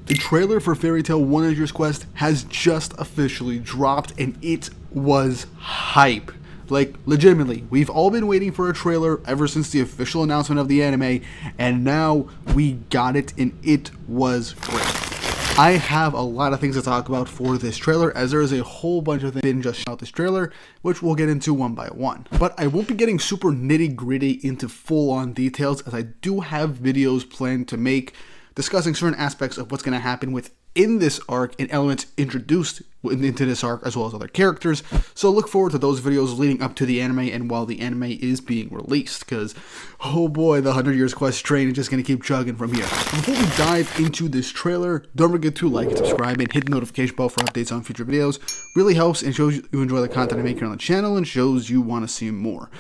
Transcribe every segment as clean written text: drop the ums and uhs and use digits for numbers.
The trailer for Fairy Tail 100 Years Quest has just officially dropped, and it was hype. Like, legitimately, we've all been waiting for a trailer ever since the official announcement of the anime, and now we got it, and it was great. I have a lot of things to talk about for this trailer, as there is a whole bunch of things just about this trailer, which we'll get into one by one. But I won't be getting super nitty-gritty into full-on details, as I do have videos planned to make discussing certain aspects of what's going to happen within this arc and elements introduced into this arc, as well as other characters. So look forward to those videos leading up to the anime and while the anime is being released, because oh boy, the 100 Years Quest train is just going to keep chugging from here. Before we dive into this trailer, don't forget to like and subscribe and hit the notification bell for updates on future videos. Really helps and shows you enjoy the content I make here on the channel and shows you want to see more.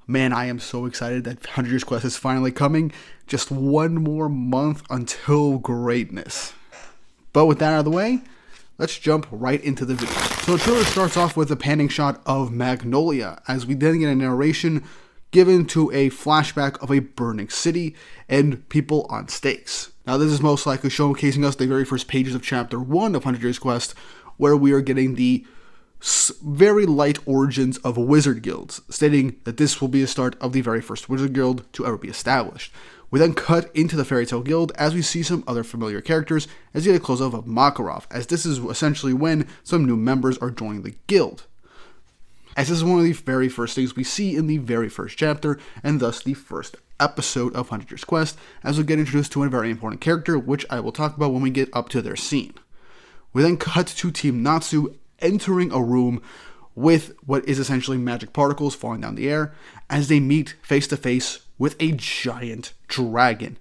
Man, I am so excited that 100 Years Quest is finally coming. Just one more month until greatness. But with that out of the way, let's jump right into the video. So the trailer starts off with a panning shot of Magnolia, as we then get a narration given to a flashback of a burning city and people on stakes. Now this is most likely showcasing us the very first pages of Chapter 1 of 100 Years Quest, where we are getting the very light origins of wizard guilds, stating that this will be the start of the very first wizard guild to ever be established. We then cut into the Fairy Tail Guild as we see some other familiar characters, as we get a close-up of Makarov, as this is essentially when some new members are joining the guild. As this is one of the very first things we see in the very first chapter, and thus the first episode of 100 Years Quest, as we get introduced to a very important character, which I will talk about when we get up to their scene. We then cut to Team Natsu entering a room with what is essentially magic particles falling down the air, as they meet face to face with a giant dragon,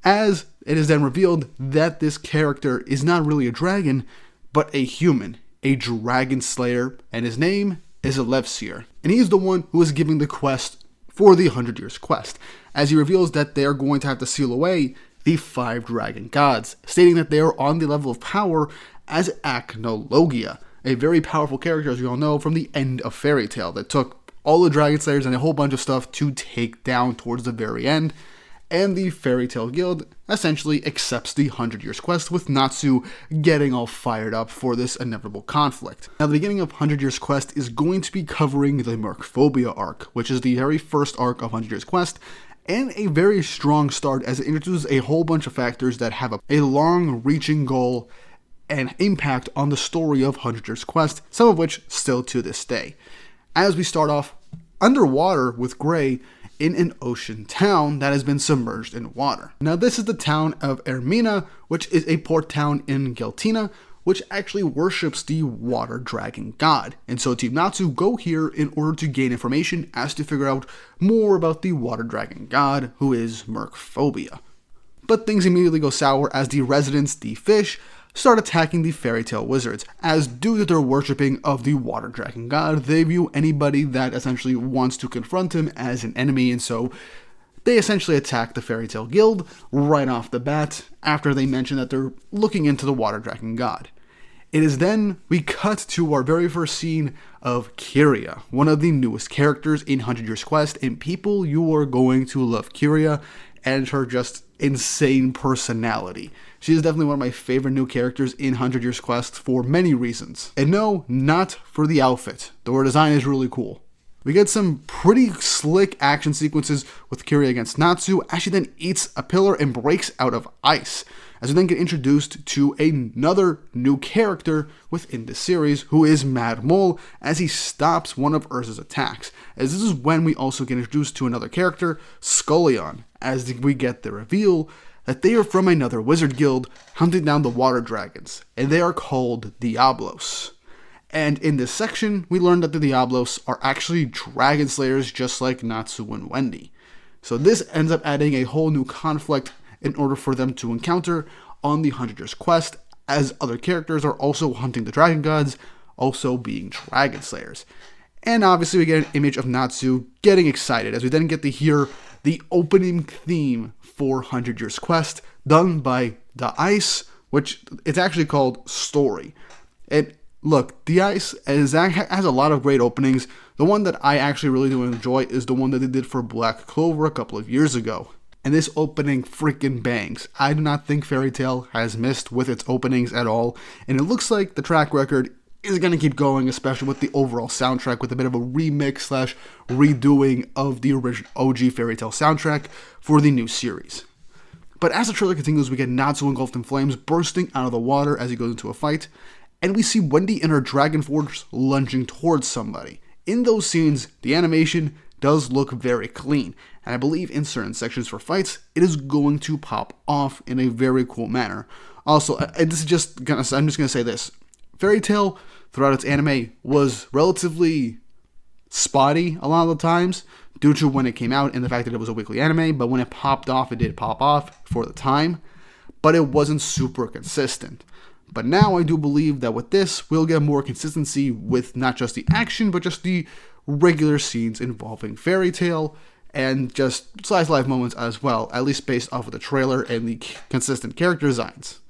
as it is then revealed that this character is not really a dragon, but a human, a dragon slayer, and his name is Elevsir, and he is the one who is giving the quest for the 100 Years Quest, as he reveals that they are going to have to seal away the 5 dragon gods, stating that they are on the level of power as akaDAEDUM, a very powerful character, as you all know, from the end of Fairy Tail, that took all the Dragon Slayers and a whole bunch of stuff to take down towards the very end. And the Fairy Tail Guild essentially accepts the 100 Years Quest, with Natsu getting all fired up for this inevitable conflict. Now, the beginning of 100 Years Quest is going to be covering the mercphobia arc, which is the very first arc of 100 Years Quest, and a very strong start as it introduces a whole bunch of factors that have a long-reaching goal and impact on the story of 100 Years Quest, some of which still to this day. As we start off underwater with Gray in an ocean town that has been submerged in water. Now this is the town of Ermina, which is a port town in Geltina, which actually worships the water dragon god. And so Team Natsu go here in order to gain information as to figure out more about the water dragon god, who is mercphobia. But things immediately go sour as the residents, the fish, start attacking the Fairy Tail wizards, as due to their worshipping of the water dragon god, they view anybody that essentially wants to confront him as an enemy, and so they essentially attack the Fairy Tail Guild right off the bat after they mention that they're looking into the water dragon god. It is then we cut to our very first scene of Kyria, one of the newest characters in 100 Years Quest, and people, you are going to love Kyria and her just insane personality. She is definitely one of my favorite new characters in 100 Years Quest for many reasons. And no, not for the outfit, though her design is really cool. We get some pretty slick action sequences with Kyria against Natsu, as she then eats a pillar and breaks out of ice, as we then get introduced to another new character within the series, who is Mad Mole, as he stops one of Erza's attacks, as this is when we also get introduced to another character, Skullion, as we get the reveal that they are from another wizard guild hunting down the water dragons, and they are called Diablos. And in this section, we learn that the Diablos are actually dragon slayers just like Natsu and Wendy. So this ends up adding a whole new conflict in order for them to encounter on the 100 Years Quest, as other characters are also hunting the dragon gods, also being dragon slayers. And obviously we get an image of Natsu getting excited, as we then get to hear the opening theme for 100 Years Quest, done by The Ice, which it's actually called Story. And look, The Ice has a lot of great openings. The one that I actually really do enjoy is the one that they did for Black Clover a couple of years ago. and this opening freaking bangs. I do not think Fairy Tail has missed with its openings at all, and it looks like the track record is going to keep going, especially with the overall soundtrack, with a bit of a remix slash redoing of the original OG Fairy Tail soundtrack for the new series. But as the trailer continues, we get Natsu engulfed in flames, bursting out of the water as he goes into a fight, and we see Wendy in her dragon force lunging towards somebody. In those scenes, the animation does look very clean, and I believe in certain sections for fights, it is going to pop off in a very cool manner. Also, I'm just gonna say this: Fairy Tail throughout its anime was relatively spotty a lot of the times due to when it came out and the fact that it was a weekly anime, but when it popped off, it did pop off for the time, but it wasn't super consistent. But now I do believe that with this, we'll get more consistency with not just the action, but just the regular scenes involving Fairy Tail and just slice life moments as well, at least based off of the trailer and the consistent character designs.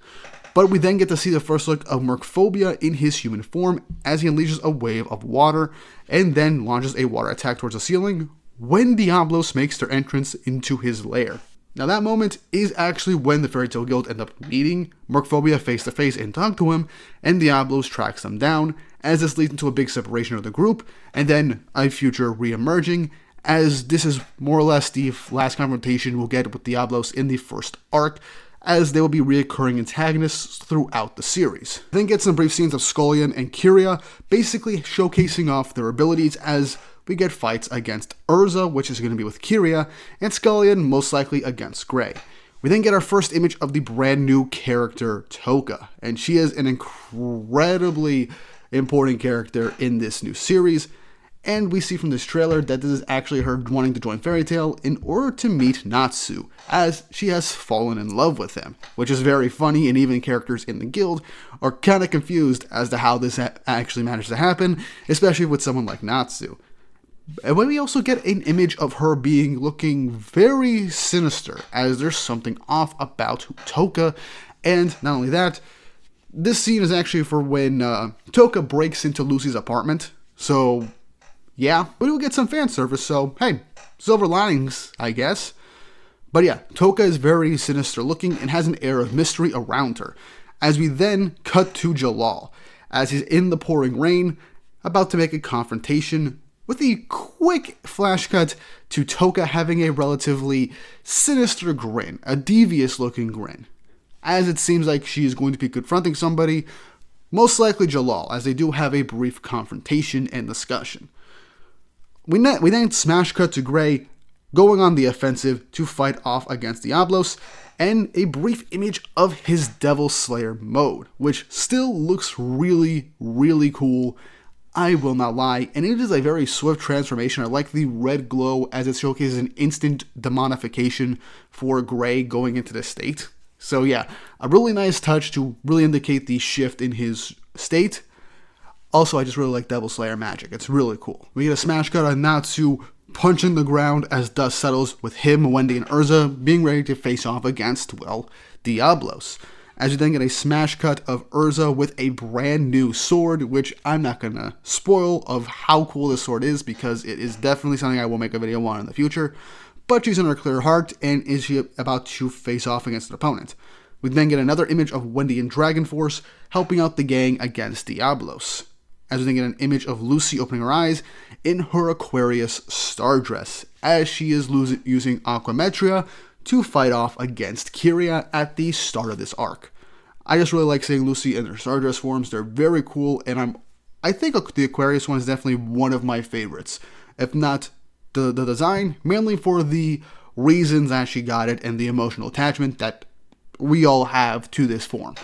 But we then get to see the first look of mercphobia in his human form as he unleashes a wave of water and then launches a water attack towards the ceiling when Diablos makes their entrance into his lair. Now that moment is actually when the Fairy Tail Guild end up meeting mercphobia face to face and talk to him, and Diablos tracks them down, as this leads into a big separation of the group, and then a future re-emerging, as this is more or less the last confrontation we'll get with Diablos in the first arc, as they will be reoccurring antagonists throughout the series. Then get some brief scenes of Scullion and Kyria, basically showcasing off their abilities as we get fights against Erza, which is going to be with Kyria, and Scullion most likely against Grey. We then get our first image of the brand new character, Toka, and she is an incredibly important character in this new series, and we see from this trailer that this is actually her wanting to join Fairy Tail in order to meet Natsu, as she has fallen in love with him, which is very funny, and even characters in the guild are kind of confused as to how this actually managed to happen, especially with someone like Natsu. And when we also get an image of her looking very sinister, as there's something off about Toka, and not only that, this scene is actually for when Toka breaks into Lucy's apartment, so yeah, but we'll get some fan service, so hey, silver linings, I guess. But yeah, Toka is very sinister looking and has an air of mystery around her, as we then cut to Jalal, as he's in the pouring rain, about to make a confrontation, with a quick flash cut to Toka having a relatively sinister grin, a devious looking grin, as it seems like she is going to be confronting somebody, most likely Jalal, as they do have a brief confrontation and discussion. We then smash cut to Grey going on the offensive to fight off against Diablos, and a brief image of his Devil Slayer mode, which still looks really, really cool, I will not lie, and it is a very swift transformation. I like the red glow as it showcases an instant demonification for Grey going into this state. So yeah, a really nice touch to really indicate the shift in his state. Also, I just really like Devil Slayer magic. It's really cool. We get a smash cut on Natsu punching the ground as dust settles, with him, Wendy, and Erza being ready to face off against, well, Diablos. As you then get a smash cut of Erza with a brand new sword, which I'm not going to spoil of how cool this sword is, because it is definitely something I will make a video on in the future. But she's in her clear heart, and is she about to face off against an opponent. We then get another image of Wendy in Dragon Force helping out the gang against Diablos. As we then get an image of Lucy opening her eyes in her Aquarius star dress, as she is using Aquametria to fight off against Kyria at the start of this arc. I just really like seeing Lucy in their Stardust forms. They're very cool, and I think the Aquarius one is definitely one of my favorites. If not the design, mainly for the reasons that she got it and the emotional attachment that we all have to this form.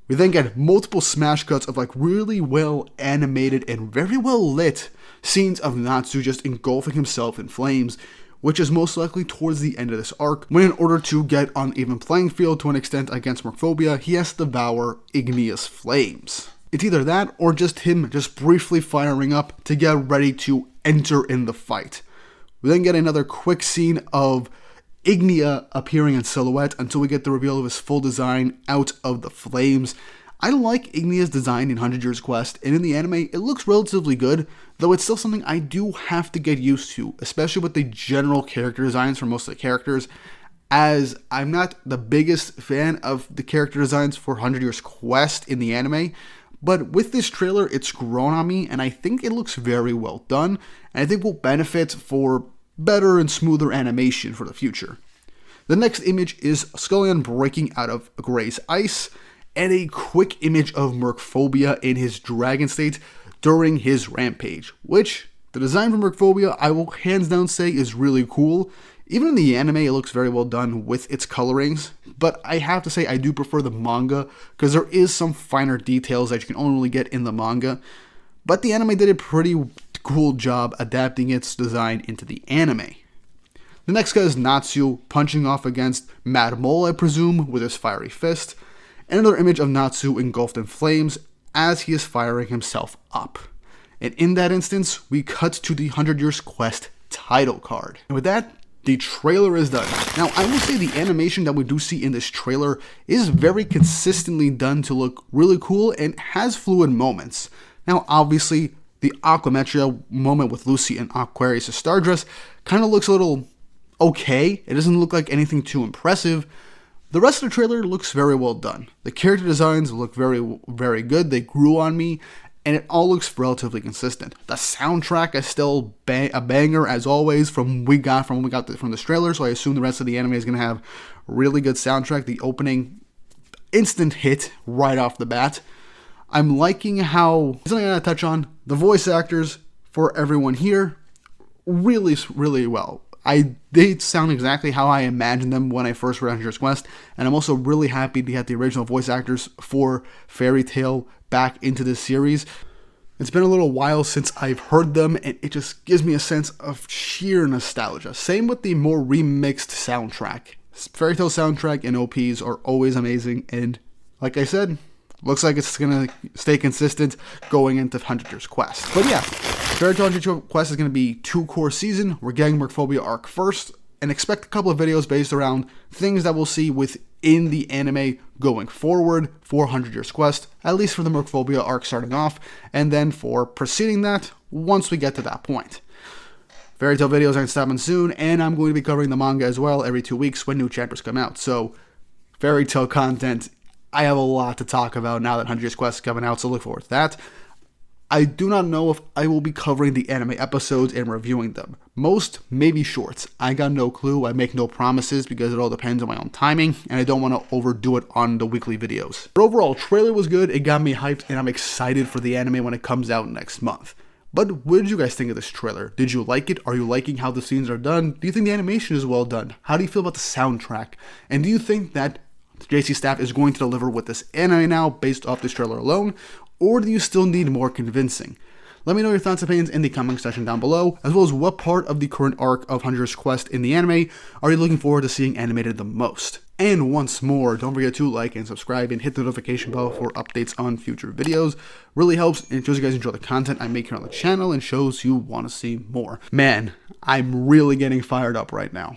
We then get multiple smash cuts of really well animated and very well lit scenes of Natsu just engulfing himself in flames, which is most likely towards the end of this arc, when in order to get on even playing field to an extent against mercphobia, he has to devour igneous flames. It's either that or just him just briefly firing up to get ready to enter in the fight. We then get another quick scene of ignia appearing in silhouette until we get the reveal of his full design out of the flames. I like Ignia's design in 100 Years Quest, and in the anime, it looks relatively good, though it's still something I do have to get used to, especially with the general character designs for most of the characters, as I'm not the biggest fan of the character designs for 100 Years Quest in the anime, but with this trailer, it's grown on me, and I think it looks very well done, and I think will benefit for better and smoother animation for the future. The next image is Scullion breaking out of Gray's ice, and a quick image of mercphobia in his dragon state during his rampage, which, the design for mercphobia, I will hands down say is really cool. Even in the anime, it looks very well done with its colorings, but I have to say I do prefer the manga, because there is some finer details that you can only really get in the manga, but the anime did a pretty cool job adapting its design into the anime. The next guy is Natsu punching off against Mad Mole, I presume, with his fiery fist. Another image of Natsu engulfed in flames as he is firing himself up. And in that instance, we cut to the 100 Years Quest title card. And with that, the trailer is done. Now, I will say the animation that we do see in this trailer is very consistently done to look really cool and has fluid moments. Now, obviously, the Aquametria moment with Lucy and Aquarius' star dress kind of looks a little okay. It doesn't look like anything too impressive. The rest of the trailer looks very well done. The character designs look very, very good. They grew on me, and it all looks relatively consistent. The soundtrack is still a banger as always from what we got from this trailer, so I assume the rest of the anime is going to have really good soundtrack. The opening, instant hit right off the bat. I'm liking how, something I gotta touch on, the voice actors for everyone here, really, really well. They sound exactly how I imagined them when I first read 100 Years Quest, and I'm also really happy to get the original voice actors for Fairy Tail back into this series. It's been a little while since I've heard them, and it just gives me a sense of sheer nostalgia. Same with the more remixed soundtrack. Fairy Tail soundtrack and OPs are always amazing, and like I said, looks like it's going to stay consistent going into 100 Years Quest. But yeah, Fairy Tail 100 Years Quest is going to be 2-core season. We're getting mercphobia arc first, and expect a couple of videos based around things that we'll see within the anime going forward for 100 Years Quest, at least for the mercphobia arc starting off, and then for preceding that once we get to that point. Fairy Tail videos aren't stopping soon, and I'm going to be covering the manga as well every 2 weeks when new chapters come out. So, Fairy Tail content, I have a lot to talk about now that 100 Years Quest is coming out, so look forward to that. I do not know if I will be covering the anime episodes and reviewing them. Most may be shorts. I got no clue. I make no promises because it all depends on my own timing, and I don't want to overdo it on the weekly videos. But overall, trailer was good. It got me hyped, and I'm excited for the anime when it comes out next month. But what did you guys think of this trailer? Did you like it? Are you liking how the scenes are done? Do you think the animation is well done? How do you feel about the soundtrack? And do you think that JC Staff is going to deliver with this anime now based off this trailer alone, or do you still need more convincing? Let me know your thoughts and opinions in the comment section down below, as well as what part of the current arc of 100 Years Quest in the anime are you looking forward to seeing animated the most? And once more, don't forget to like and subscribe and hit the notification bell for updates on future videos. Really helps and shows you guys enjoy the content I make here on the channel and shows you want to see more. Man, I'm really getting fired up right now.